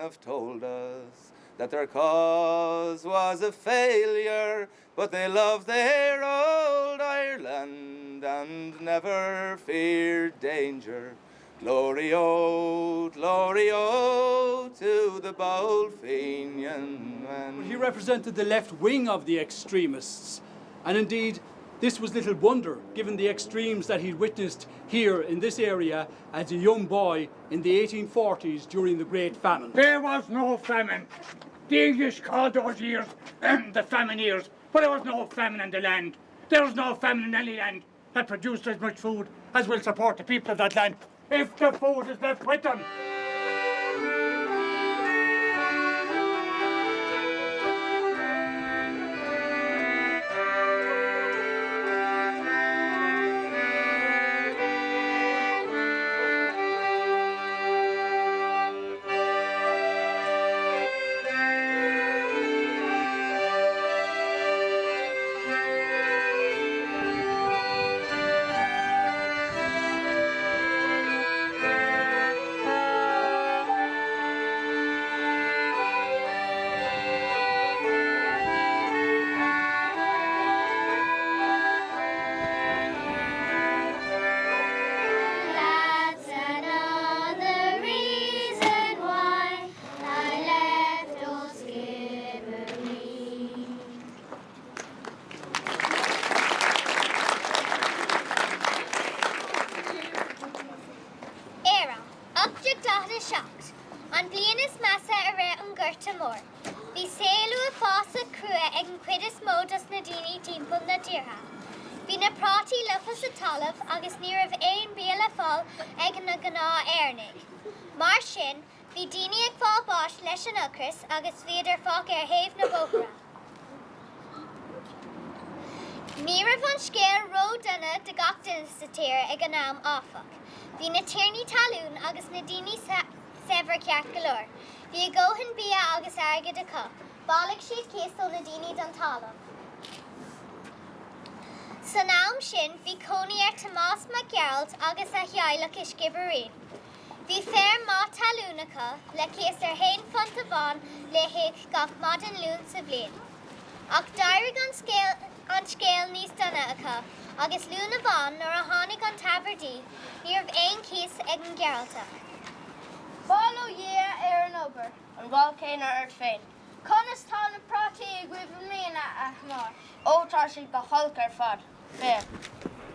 have told us that their cause was a failure, but they loved their old Ireland and never feared danger. Glory, oh, to the bold Fenian men. He represented the left wing of the extremists, and indeed, this was little wonder, given the extremes that he'd witnessed here in this area as a young boy in the 1840s during the Great Famine. There was no famine. The English called those years the famine years, but there was no famine in the land. There was no famine in any land that produced as much food as will support the people of that land, if the food is left with them. agus féidir fach héamh na bóithre. Ní raibh an scéal ródanna de gach duine sa tír ag an am áfach. Bhí na tíornaí talún agus na daoine seibhre ceart go leor. Bhí agóthain bia agus airgid acu. Báladh siad céastal na daoine don talamh. San am sin, bhí cónaí ar Tomás Mac Gerald agus a Theaghlach is Skibbereen. Bhí fear má talúnacha le cés ar haon font a bhain le héic gach madan lún sa bhliain. Ach dairg an scéal níos donna acu, agus lún a bhain nuair a tháinig an tabhardí, ní raibh aon cís ag an Gearaltach. Báil ó dhé ar an obair, an bháil céine ort féin. Conas tá na prátaí ag cuimh mbliana a chmár. Ó tá si go holc ar fad. Fair.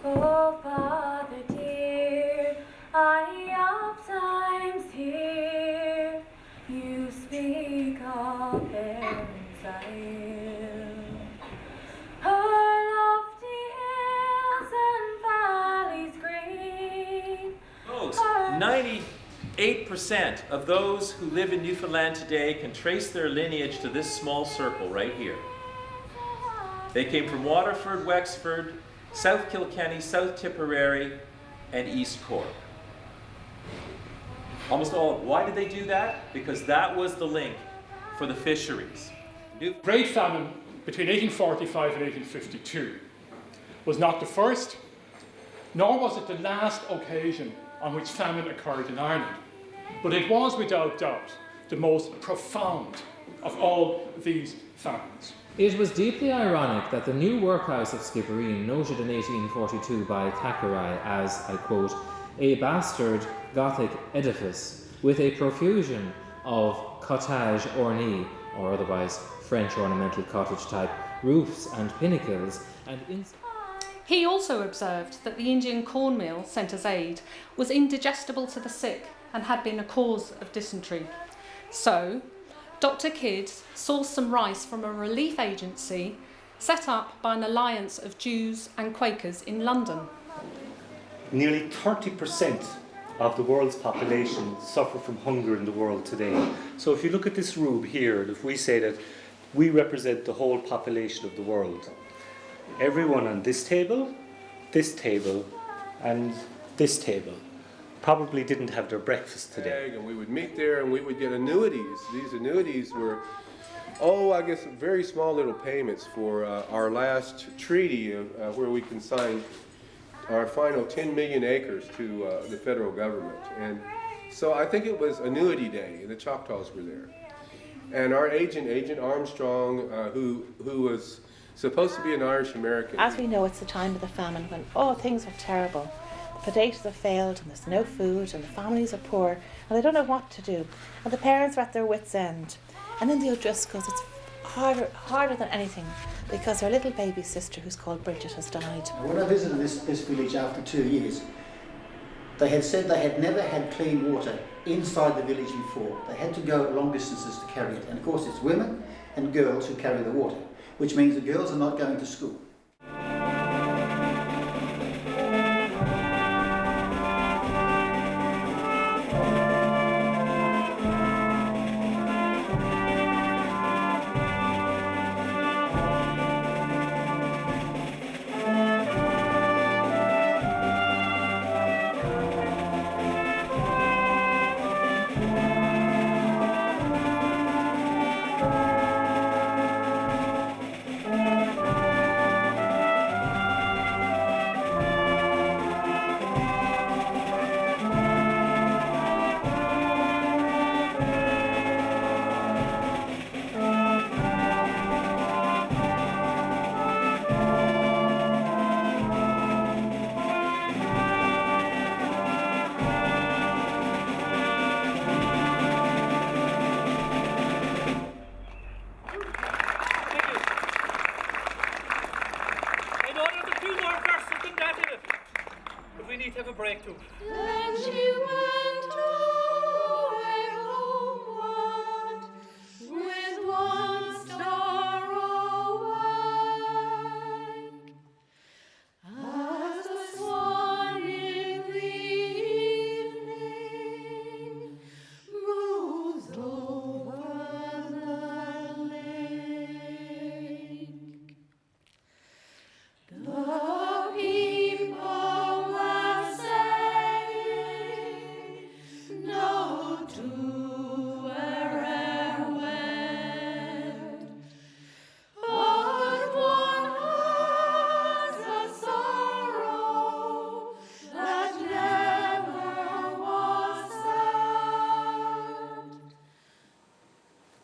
Oh, Father dear, I ofttimes hear you speak of their exile. Her lofty hills and valleys green. 98% of those who live in Newfoundland today can trace their lineage to this small circle right here. They came from Waterford, Wexford, South Kilkenny, South Tipperary, and East Cork. Almost all. Why did they do that? Because that was the link for the fisheries. Great Famine between 1845 and 1852 was not the first, nor was it the last occasion on which famine occurred in Ireland, but it was without doubt the most profound of all these famines. It was deeply ironic that the new workhouse of Skibbereen, noted in 1842 by Thackeray as, I quote, a bastard Gothic edifice with a profusion of cottage ornée, or otherwise French ornamental cottage type, roofs and pinnacles, and He also observed that the Indian cornmeal sent as aid was indigestible to the sick and had been a cause of dysentery. So, Dr. Kidd sourced some rice from a relief agency set up by an alliance of Jews and Quakers in London. Nearly 30% of the world's population suffer from hunger in the world today. So if you look at this rube here, if we say that we represent the whole population of the world, everyone on this table, and this table probably didn't have their breakfast today. And we would meet there and we would get annuities. These annuities were, I guess very small little payments for our last treaty where we consigned our final 10 million acres to the federal government. And So I think it was Annuity Day, and the Choctaws were there. And our Agent Armstrong, who was supposed to be an Irish American. As we know, it's the time of the famine when, things are terrible. The potatoes have failed and there's no food and the families are poor and they don't know what to do. And the parents are at their wits' end. And in the O'Driscolls, it's harder than anything because their little baby sister, who's called Bridget, has died. When I visited this village after 2 years, they had said they had never had clean water inside the village before. They had to go long distances to carry it. And of course it's women and girls who carry the water, which means the girls are not going to school.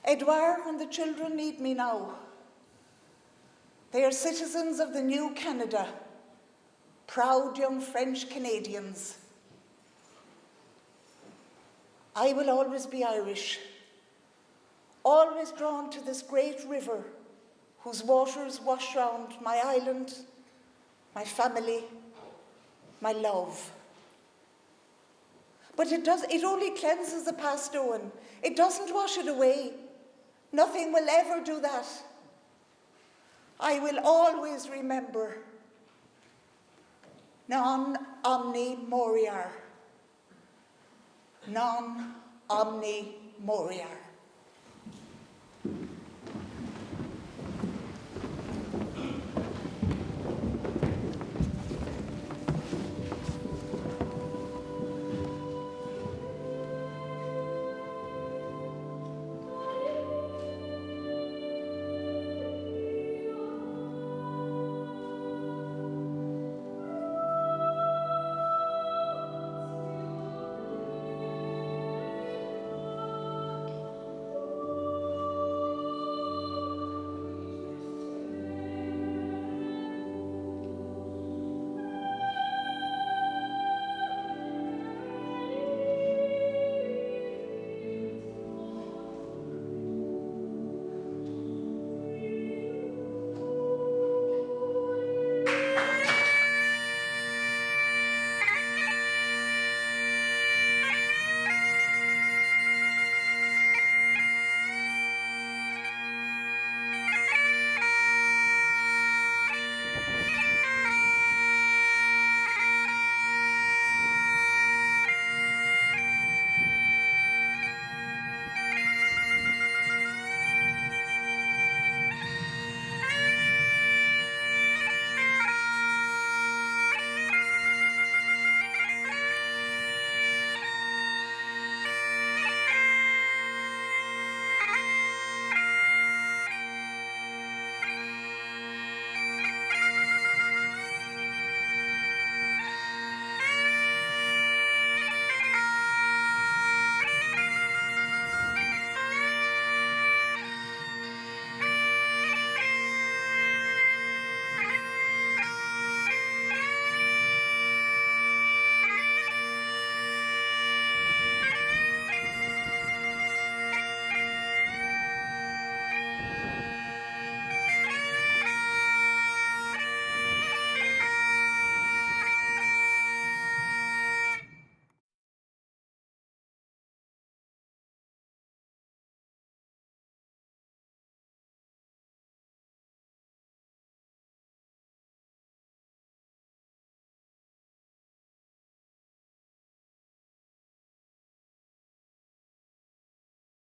Edouard, when the children need me now. They are citizens of the new Canada, proud young French Canadians. I will always be Irish, always drawn to this great river whose waters wash round my island, my family, my love. But it only cleanses the past, Owen. It doesn't wash it away. Nothing will ever do that. I will always remember. Non omni moriar. Non omni moriar.